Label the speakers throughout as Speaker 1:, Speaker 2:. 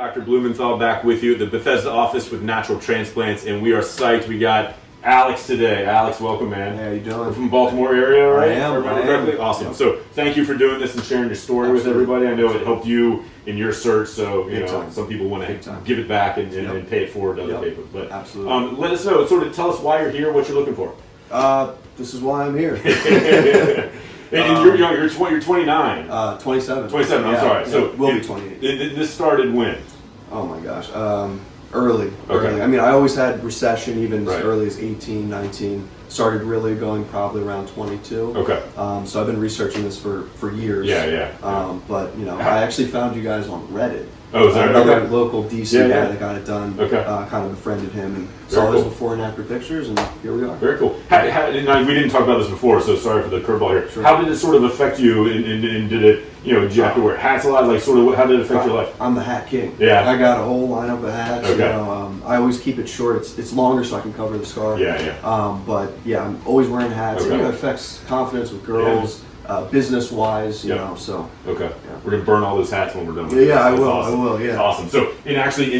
Speaker 1: Dr. Blumenthal back with you at the Bethesda office with Natural Transplants, and we are psyched. We got Alex today. Alex, welcome, man.
Speaker 2: How you doing?
Speaker 1: We're from Baltimore area, right?
Speaker 2: I am.
Speaker 1: Awesome.
Speaker 2: Yep.
Speaker 1: So thank you for doing this and sharing your story with everybody. I know it helped you in your search, so you know some people want to give it back and pay it forward to other people. But
Speaker 2: absolutely.
Speaker 1: Let us know. Sort of tell us why you're here, what you're looking for.
Speaker 2: This is why I'm here.
Speaker 1: And you're young. You're 29.
Speaker 2: 27.
Speaker 1: 27. I'm sorry. So
Speaker 2: we'll be 28.
Speaker 1: This started when?
Speaker 2: Oh my gosh. Early.
Speaker 1: Okay.
Speaker 2: I mean, I always had recession, even
Speaker 1: Right.
Speaker 2: as early as 18, 19. Started really going probably around 22.
Speaker 1: Okay.
Speaker 2: So I've been researching this for years.
Speaker 1: Yeah.
Speaker 2: But you know, I actually found you guys on Reddit.
Speaker 1: Oh, is that
Speaker 2: another local DC guy
Speaker 1: Yeah.
Speaker 2: that got it done?
Speaker 1: Okay.
Speaker 2: Kind of befriended him and
Speaker 1: Very
Speaker 2: saw his
Speaker 1: cool.
Speaker 2: before and after pictures, and here we are.
Speaker 1: Very cool. And we didn't talk about this before, so sorry for the curveball here.
Speaker 2: Sure.
Speaker 1: How did it sort of affect you? And did it, did you have to wear hats a lot? Like, sort of, how did it affect your life?
Speaker 2: I'm the hat king.
Speaker 1: Yeah.
Speaker 2: I got a whole lineup of hats.
Speaker 1: Okay.
Speaker 2: I always keep it short. It's longer so I can cover the scar. But yeah, I'm always wearing hats.
Speaker 1: Okay.
Speaker 2: And, it affects confidence with girls, business wise. You know, so.
Speaker 1: Okay.
Speaker 2: Yeah.
Speaker 1: We're gonna burn all those hats when we're done with
Speaker 2: Yeah,
Speaker 1: this.
Speaker 2: I
Speaker 1: That's
Speaker 2: will.
Speaker 1: awesome.
Speaker 2: I will. Yeah.
Speaker 1: Awesome. So, and actually,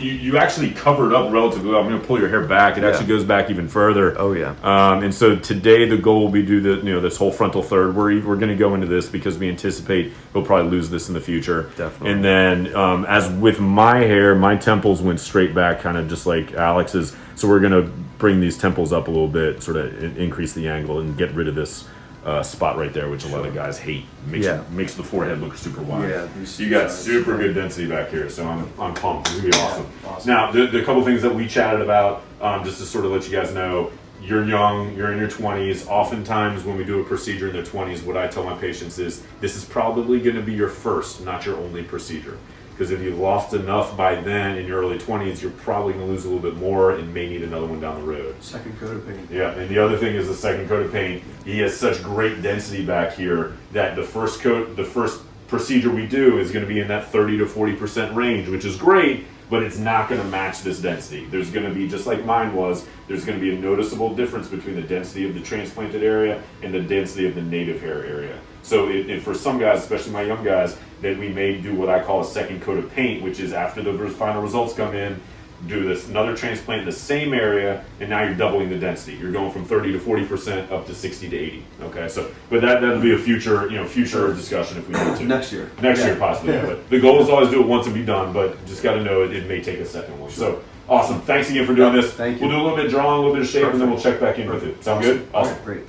Speaker 1: you actually covered up relatively well. I'm going to pull your hair back. It actually goes back even further.
Speaker 2: Oh yeah.
Speaker 1: And so today the goal will be do this whole frontal third. We're going to go into this because we anticipate he'll probably lose this in the future.
Speaker 2: Definitely.
Speaker 1: And then as with my hair, my temples went straight back, kind of just like Alex's. So we're going to bring these temples up a little bit, sort of increase the angle and get rid of this spot right there, which a lot of guys hate. Makes the forehead look super wide.
Speaker 2: Yeah,
Speaker 1: you got super good density back here, so I'm pumped. It's gonna be awesome. Now, the couple things that we chatted about, just to sort of let you guys know, you're young, you're in your 20s. Oftentimes, when we do a procedure in their 20s, what I tell my patients is this is probably going to be your first, not your only procedure. Because if you've lost enough by then in your early 20s, you're probably going to lose a little bit more and may need another one down the road.
Speaker 2: Second coat of paint.
Speaker 1: Yeah, and the other thing is the second coat of paint. He has such great density back here that the first procedure we do is going to be in that 30 to 40% range, which is great, but it's not going to match this density. There's going to be, just like mine was, there's going to be a noticeable difference between the density of the transplanted area and the density of the native hair area. So for some guys, especially my young guys, then we may do what I call a second coat of paint, which is after the final results come in, do another transplant in the same area, and now you're doubling the density. You're going from 30 to 40% up to 60 to 80. Okay, so but that'll be a future discussion if we need to.
Speaker 2: Next year
Speaker 1: possibly. Yeah. But the goal is always do it once and be done. But just got to know it may take a second one. So awesome. Thanks again for doing this.
Speaker 2: Thank you.
Speaker 1: We'll do a little bit of drawing, a little bit of shape, and then we'll check back in with it. Sound good? Awesome.
Speaker 2: Right, great.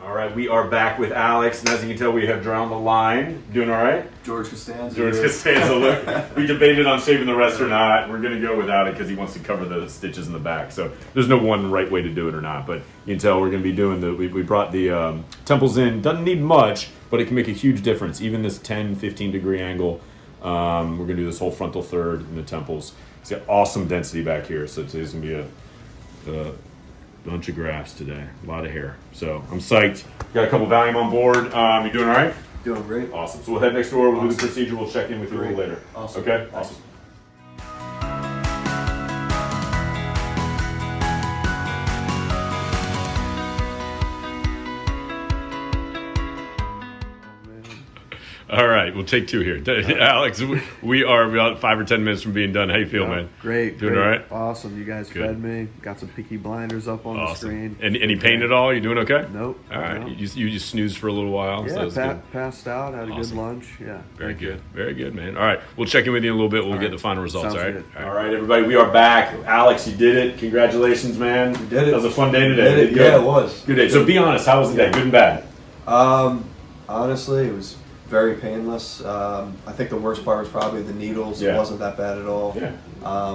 Speaker 1: All right, we are back with Alex, and as you can tell, we have drawn the line. Doing all right?
Speaker 2: George Costanza.
Speaker 1: Look, we debated on shaving the rest or not. We're going to go without it because he wants to cover the stitches in the back. So there's no one right way to do it or not. But you can tell we're going to be doing we brought the temples in. Doesn't need much, but it can make a huge difference. Even this 10, 15 degree angle. We're going to do this whole frontal third in the temples. It's got awesome density back here. So today's going to be a bunch of grafts today, a lot of hair. So I'm psyched. Got a couple Valium on board. You doing all right?
Speaker 2: Doing great.
Speaker 1: Awesome. So we'll head next door. We'll do the procedure. We'll check in with you a little later.
Speaker 2: Awesome.
Speaker 1: Okay?
Speaker 2: Thanks.
Speaker 1: Awesome. All right, we'll take two here. Alex, we are about 5 or 10 minutes from being done. How you feel, man?
Speaker 2: Great.
Speaker 1: Doing all right?
Speaker 2: Awesome. You guys fed me. Got some Peaky Blinders up on the screen.
Speaker 1: Any pain at all? You doing okay?
Speaker 2: Nope.
Speaker 1: All right.
Speaker 2: No.
Speaker 1: You just snoozed for a little while.
Speaker 2: Yeah,
Speaker 1: so
Speaker 2: passed out. Had a
Speaker 1: Awesome.
Speaker 2: good lunch. Yeah.
Speaker 1: Very good. Very good, man. All right. We'll check in with you in a little bit. We'll get the final results.
Speaker 2: Sounds
Speaker 1: All right.
Speaker 2: good.
Speaker 1: All right, everybody. We are back. Alex, you did it. Congratulations, man.
Speaker 2: You did it.
Speaker 1: That was a fun day today.
Speaker 2: Did it. Yeah, it was.
Speaker 1: Good day. So be honest. How was the day? Good and bad?
Speaker 2: Honestly, it was very painless. I think the worst part was probably the needles.
Speaker 1: Yeah.
Speaker 2: It wasn't that bad at all.
Speaker 1: Yeah.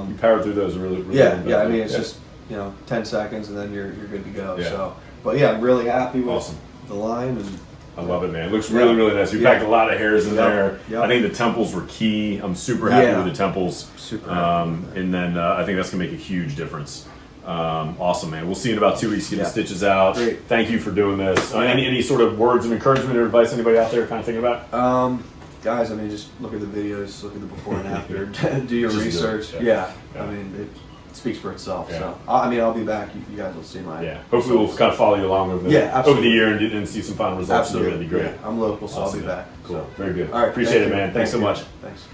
Speaker 1: You powered through those really
Speaker 2: Yeah. I mean, it's just 10 seconds and then you're good to go.
Speaker 1: Yeah.
Speaker 2: So, but yeah, I'm really happy with
Speaker 1: Awesome.
Speaker 2: the line and.
Speaker 1: I love it, man. It looks really, really nice. You packed a lot of hairs in there.
Speaker 2: Yep.
Speaker 1: I think the temples were key. I'm super happy with the temples.
Speaker 2: Super happy.
Speaker 1: And then I think that's going to make a huge difference. Awesome, man. We'll see you in about 2 weeks. Get the stitches out.
Speaker 2: Great.
Speaker 1: Thank you for doing this. Any sort of words of encouragement or advice anybody out there kind of thinking about?
Speaker 2: Guys, I mean, just look at the videos, look at the before and after, do your
Speaker 1: Just do it,
Speaker 2: research.
Speaker 1: yeah.
Speaker 2: I mean, speaks for itself.
Speaker 1: Yeah.
Speaker 2: So I mean, I'll be back. You guys will see my.
Speaker 1: Yeah. Hopefully we'll kind of follow you along over the,
Speaker 2: Yeah,
Speaker 1: over the
Speaker 2: absolutely.
Speaker 1: year and see some final results.
Speaker 2: Absolutely.
Speaker 1: That'd be great.
Speaker 2: Yeah, I'm local, so
Speaker 1: Awesome,
Speaker 2: I'll be
Speaker 1: man.
Speaker 2: back.
Speaker 1: Cool.
Speaker 2: So.
Speaker 1: Very good.
Speaker 2: All right.
Speaker 1: Appreciate
Speaker 2: thank
Speaker 1: it,
Speaker 2: you.
Speaker 1: man. Thanks so much.
Speaker 2: Thanks.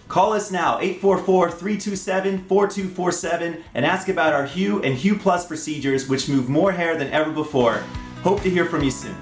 Speaker 3: Call us now, 844-327-4247, and ask about our Hue and Hue Plus procedures, which move more hair than ever before. Hope to hear from you soon.